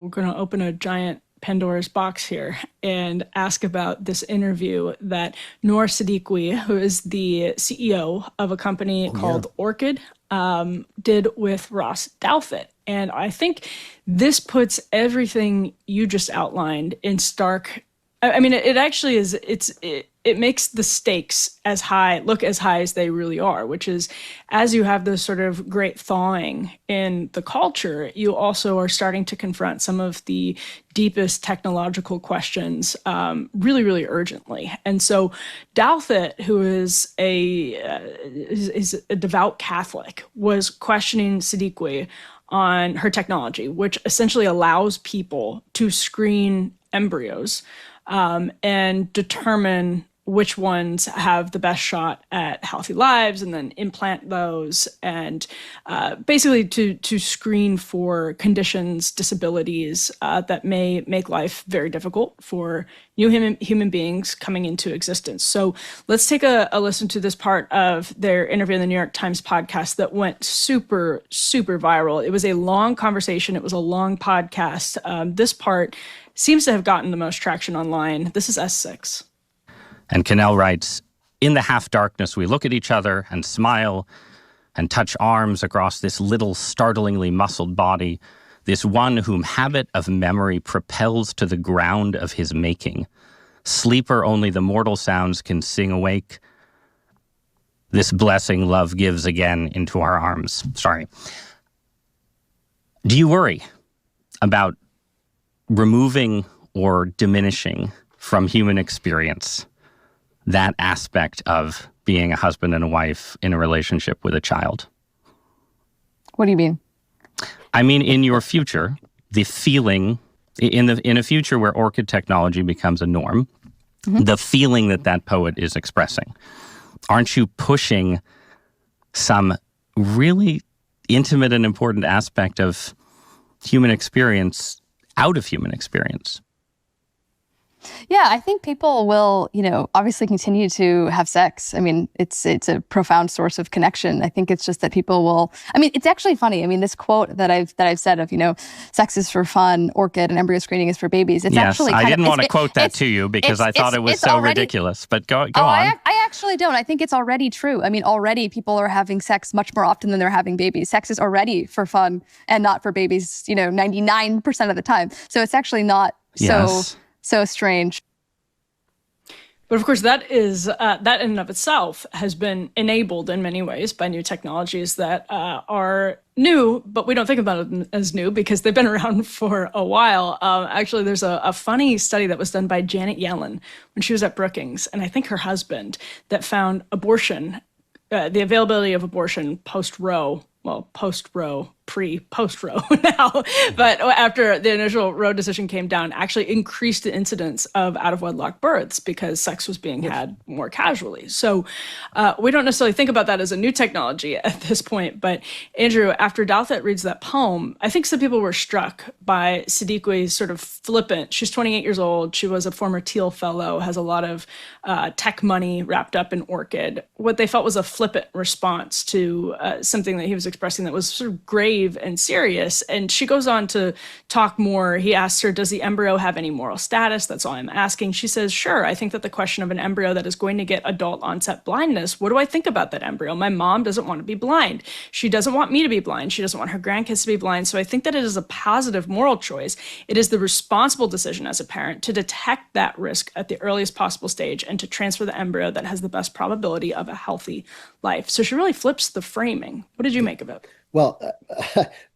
We're going to open a giant Pandora's box here and ask about this interview that Noor Siddiqui, who is the CEO of a company called Orchid, did with Ross Douthat. And I think this puts everything you just outlined in stark. I mean, it actually is. It makes the stakes look as high as they really are, which is, as you have this sort of great thawing in the culture, you also are starting to confront some of the deepest technological questions really, really urgently. And so Douthat, who is a devout Catholic, was questioning Siddiqui on her technology, which essentially allows people to screen embryos and determine which ones have the best shot at healthy lives, and then implant those, and basically to screen for conditions, disabilities that may make life very difficult for new human beings coming into existence. So let's take a listen to this part of their interview in the New York Times podcast that went super, super viral. It was a long conversation. It was a long podcast. This part seems to have gotten the most traction online. This is S6. And Cannell writes, "In the half-darkness, we look at each other and smile and touch arms across this little, startlingly muscled body, this one whom habit of memory propels to the ground of his making. Sleeper only the mortal sounds can sing awake. This blessing love gives again into our arms." Sorry. Do you worry about removing or diminishing from human experience that aspect of being a husband and a wife in a relationship with a child? What do you mean? I mean, in your future, the feeling, in a future where orchid technology becomes a norm, the feeling that poet is expressing, aren't you pushing some really intimate and important aspect of human experience out of human experience? Yeah, I think people will, obviously continue to have sex. I mean, it's a profound source of connection. I think it's just that people will. I mean, it's actually funny. I mean, this quote that I've said of, sex is for fun, orchid and embryo screening is for babies. It's actually. I didn't want to quote that to you because I thought it was so ridiculous. But go on. I actually don't. I think it's already true. I mean, already people are having sex much more often than they're having babies. Sex is already for fun and not for babies. 99% of the time. So it's actually not so strange. But of course, that in and of itself has been enabled in many ways by new technologies that are new, but we don't think about them as new because they've been around for a while. Actually, there's a funny study that was done by Janet Yellen when she was at Brookings, and I think her husband, that found abortion, the availability of abortion post-Roe, post-Roe now, but after the initial Roe decision came down, actually increased the incidence of out-of-wedlock births because sex was being had more casually. So we don't necessarily think about that as a new technology at this point. But Andrew, after Douthat reads that poem, I think some people were struck by Siddiqui's sort of flippant. She's 28 years old. She was a former Teal Fellow, has a lot of tech money wrapped up in Orchid. What they felt was a flippant response to something that he was expressing that was sort of grave and serious. And she goes on to talk more. He asks her, does the embryo have any moral status? That's all I'm asking. She says, sure. I think that the question of an embryo that is going to get adult onset blindness, what do I think about that embryo? My mom doesn't want to be blind. She doesn't want me to be blind. She doesn't want her grandkids to be blind. So I think that it is a positive moral choice. It is the responsible decision as a parent to detect that risk at the earliest possible stage and to transfer the embryo that has the best probability of a healthy life. So she really flips the framing. What did you make of it? Well,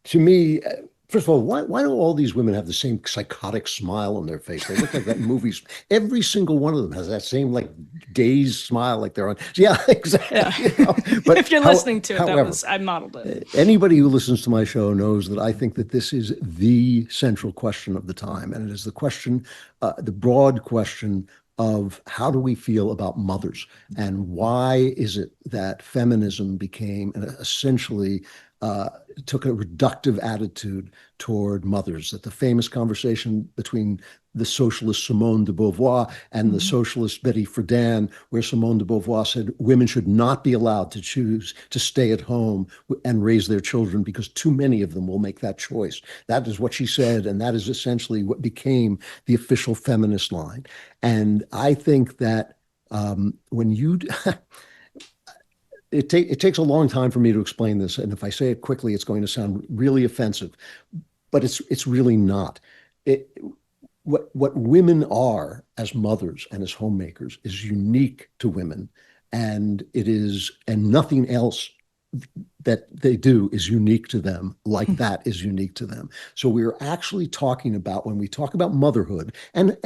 to me, first of all, why do all these women have the same psychotic smile on their face? They look like that in movies. Every single one of them has that same gaze smile, like they're on. Yeah, exactly. Yeah. But if you're listening to it, I modeled it. Anybody who listens to my show knows that I think that this is the central question of the time, and it is the question, the broad question of how do we feel about mothers, and why is it that feminism became essentially took a reductive attitude toward mothers. That the famous conversation between the socialist Simone de Beauvoir and the socialist Betty Friedan, where Simone de Beauvoir said women should not be allowed to choose to stay at home and raise their children because too many of them will make that choice. That is what she said, and that is essentially what became the official feminist line. And I think that when you it takes a long time for me to explain this, and if I say it quickly, it's going to sound really offensive, but it's really not. What women are as mothers and as homemakers is unique to women, and nothing else that they do is unique to them, like that is unique to them. So we're actually talking about, when we talk about motherhood, and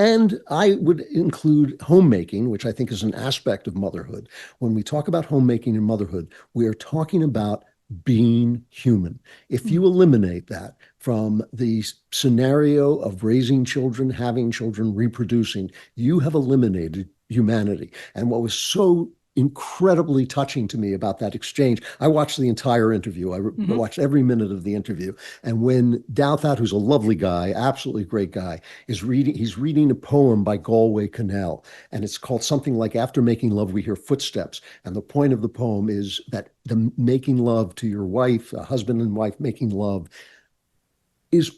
I would include homemaking, which I think is an aspect of motherhood. When we talk about homemaking and motherhood, we are talking about being human. If you eliminate that from the scenario of raising children, having children, reproducing, you have eliminated humanity. And what was so incredibly touching to me about that exchange, I watched the entire interview. I watched every minute of the interview. And when Douthat, who's a lovely guy, absolutely great guy, he's reading a poem by Galway Connell, and it's called something like "After Making Love, We Hear Footsteps." And the point of the poem is that the making love to your wife, a husband and wife making love, is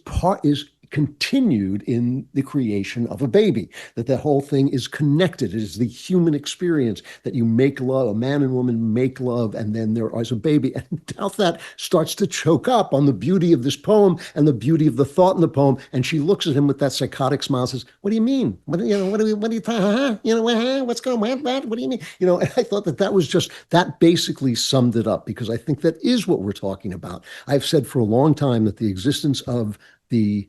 continued in the creation of a baby, that whole thing is connected. It is the human experience that you make love, a man and woman make love, and then there is a baby. And Douthat starts to choke up on the beauty of this poem and the beauty of the thought in the poem. And she looks at him with that psychotic smile and says, "What do you mean? What are you talking, what's going on? What do you mean?" And I thought that basically summed it up, because I think that is what we're talking about. I've said for a long time that the existence of the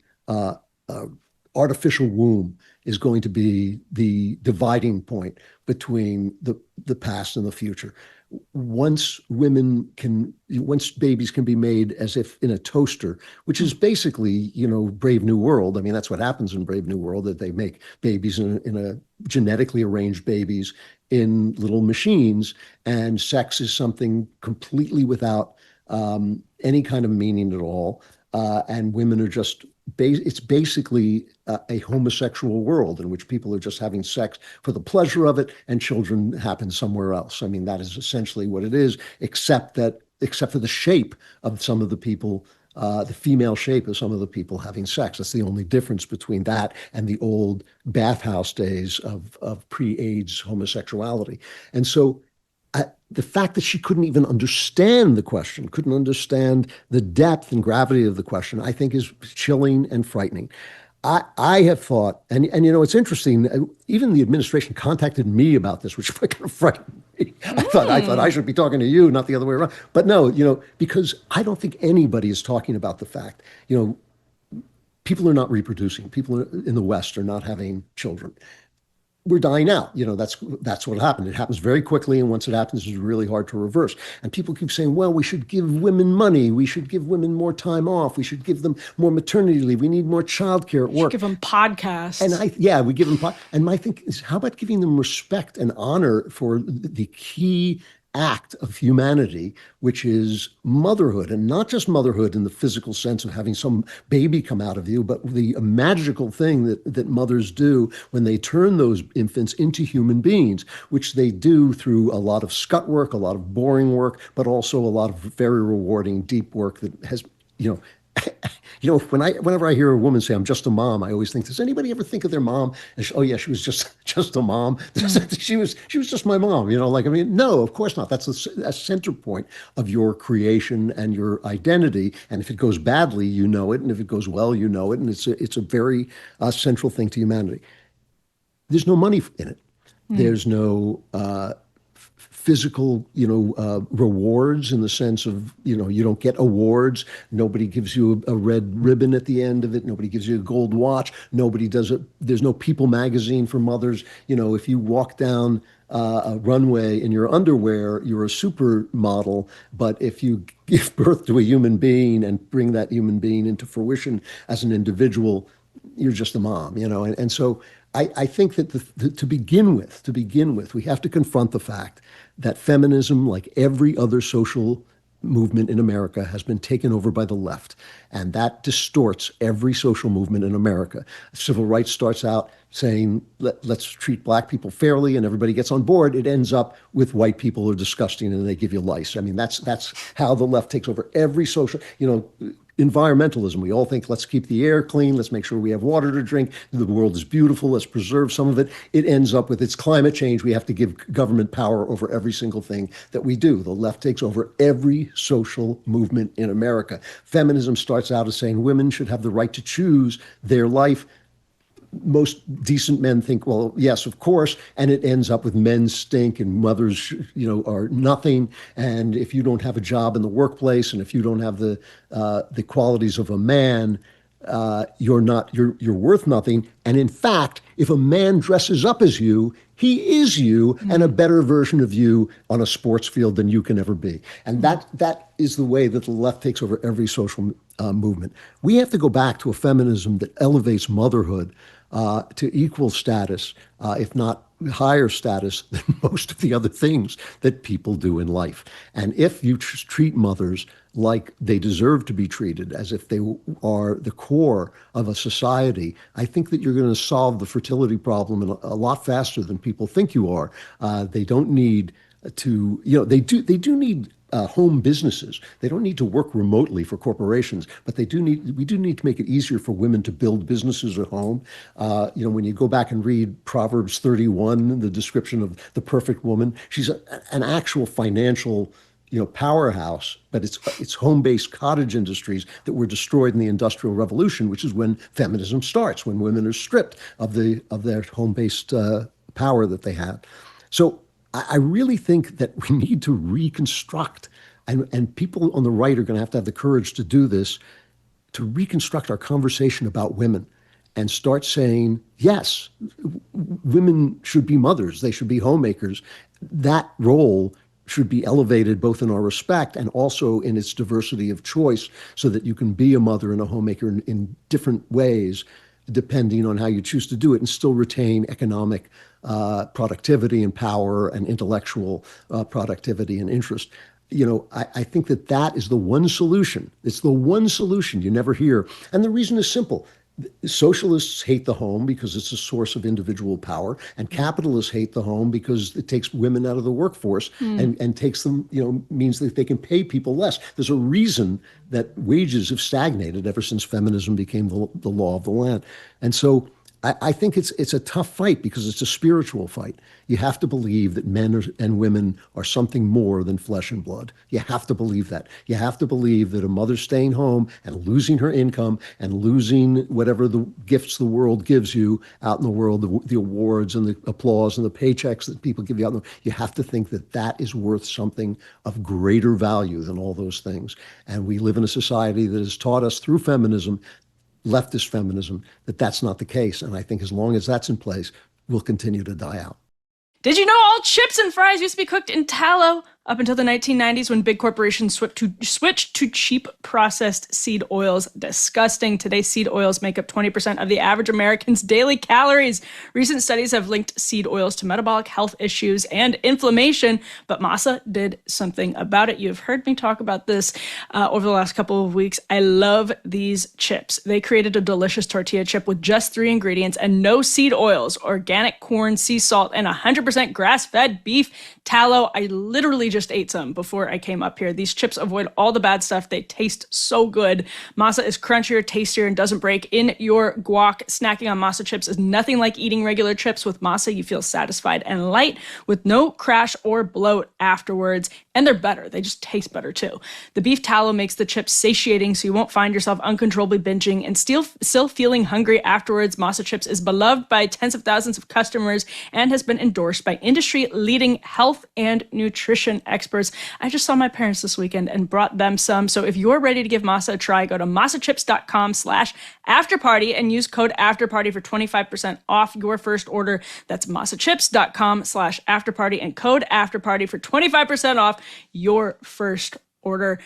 artificial womb is going to be the dividing point between the past and the future. Once babies can be made as if in a toaster, which is basically, Brave New World. I mean, that's what happens in Brave New World, that they make babies in a genetically arranged babies in little machines, and sex is something completely without any kind of meaning at all. And women are just, it's basically a homosexual world in which people are just having sex for the pleasure of it, and children happen somewhere else. I mean, that is essentially what it is, except for the shape of some of the people, the female shape of some of the people having sex. That's the only difference between that and the old bathhouse days of pre-AIDS homosexuality. And so the fact that she couldn't even understand the question, couldn't understand the depth and gravity of the question, I think is chilling and frightening. I have thought, and it's interesting, even the administration contacted me about this, which kind of frightened me. I thought I should be talking to you, not the other way around. But no, because I don't think anybody is talking about the fact, people are not reproducing. People in the West are not having children. We're dying out. That's what happened. It happens very quickly, and once it happens, it's really hard to reverse. And people keep saying, well, we should give women money. We should give women more time off. We should give them more maternity leave. We need more childcare at work. Give them podcasts. And we give them and my thing is, how about giving them respect and honor for the key act of humanity, which is motherhood, and not just motherhood in the physical sense of having some baby come out of you, but the magical thing that mothers do when they turn those infants into human beings, which they do through a lot of scut work, a lot of boring work, but also a lot of very rewarding, deep work that has, whenever I hear a woman say, "I'm just a mom," I always think, does anybody ever think of their mom? And she was just a mom. She was just my mom. No, of course not. That's a center point of your creation and your identity. And if it goes badly, you know it, and if it goes well, you know it, and it's a very central thing to humanity. There's no money in it. There's no physical, rewards in the sense of, you don't get awards. Nobody gives you a red ribbon at the end of it. Nobody gives you a gold watch. Nobody does it. There's no People magazine for mothers. If you walk down a runway in your underwear, you're a supermodel. But if you give birth to a human being and bring that human being into fruition as an individual, you're just a mom, and so I think that to begin with, we have to confront the fact that feminism, like every other social movement in America has been taken over by the left, and that distorts every social movement in America. Civil rights starts out saying, let's treat black people fairly, and everybody gets on board. It ends up with white people are disgusting and they give you lice. I mean, that's how the left takes over every social, environmentalism. We all think, let's keep the air clean. Let's make sure we have water to drink. The world is beautiful. Let's preserve some of it. It ends up with it's climate change. We have to give government power over every single thing that we do. The left takes over every social movement in America. Feminism starts out as saying women should have the right to choose their life. Most decent men think, well, yes, of course, and it ends up with men stink and mothers, are nothing. And if you don't have a job in the workplace, and if you don't have the qualities of a man, you're worth nothing. And in fact, if a man dresses up as you, he is you and a better version of you on a sports field than you can ever be. And that is the way that the left takes over every social movement. We have to go back to a feminism that elevates motherhood to equal status, if not higher status than most of the other things that people do in life. And if you treat mothers like they deserve to be treated, as if they are the core of a society, I think that you're going to solve the fertility problem a lot faster than people think you are. They don't need to, they do need home businesses. They don't need to work remotely for corporations, but we do need to make it easier for women to build businesses at home. When you go back and read Proverbs 31, the description of the perfect woman, she's an actual financial powerhouse, but it's home-based cottage industries that were destroyed in the Industrial Revolution, which is when feminism starts, when women are stripped of their home-based power that they had. So I really think that we need to reconstruct, and people on the right are going to have the courage to do this, to reconstruct our conversation about women and start saying, yes, women should be mothers, they should be homemakers. That role should be elevated both in our respect and also in its diversity of choice, so that you can be a mother and a homemaker in different ways, depending on how you choose to do it, and still retain economic productivity and power and intellectual productivity and interest. I think that is the one solution. It's the one solution you never hear. And the reason is simple. Socialists hate the home because it's a source of individual power, and capitalists hate the home because it takes women out of the workforce and takes them, means that they can pay people less. There's a reason that wages have stagnated ever since feminism became the law of the land. And so I think it's a tough fight because it's a spiritual fight. You have to believe that men and women are something more than flesh and blood. You have to believe that. You have to believe that a mother staying home and losing her income and losing whatever the gifts the world gives you out in the world, the awards and the applause and the paychecks that people give you out in the world, you have to think that is worth something of greater value than all those things. And we live in a society that has taught us through feminism, leftist feminism, that's not the case. And I think as long as that's in place, we'll continue to die out. Did you know all chips and fries used to be cooked in tallow? Up until the 1990s, when big corporations switched to cheap processed seed oils. Disgusting. Today, seed oils make up 20% of the average American's daily calories. Recent studies have linked seed oils to metabolic health issues and inflammation, but Masa did something about it. You've heard me talk about this over the last couple of weeks. I love these chips. They created a delicious tortilla chip with just 3 ingredients and no seed oils: organic corn, sea salt, and 100% grass-fed beef tallow. I literally just ate some before I came up here. These chips avoid all the bad stuff. They taste so good. Masa is crunchier, tastier, and doesn't break in your guac. Snacking on Masa chips is nothing like eating regular chips. With Masa, you feel satisfied and light with no crash or bloat afterwards. And they're better. They just taste better too. The beef tallow makes the chips satiating, so you won't find yourself uncontrollably binging and still feeling hungry afterwards. Masa chips is beloved by tens of thousands of customers and has been endorsed by industry-leading health and nutrition experts. I just saw my parents this weekend and brought them some. So if you're ready to give Masa a try, go to masachips.com/afterparty and use code afterparty for 25% off your first order. That's masachips.com/afterparty and code afterparty for 25% off your first order.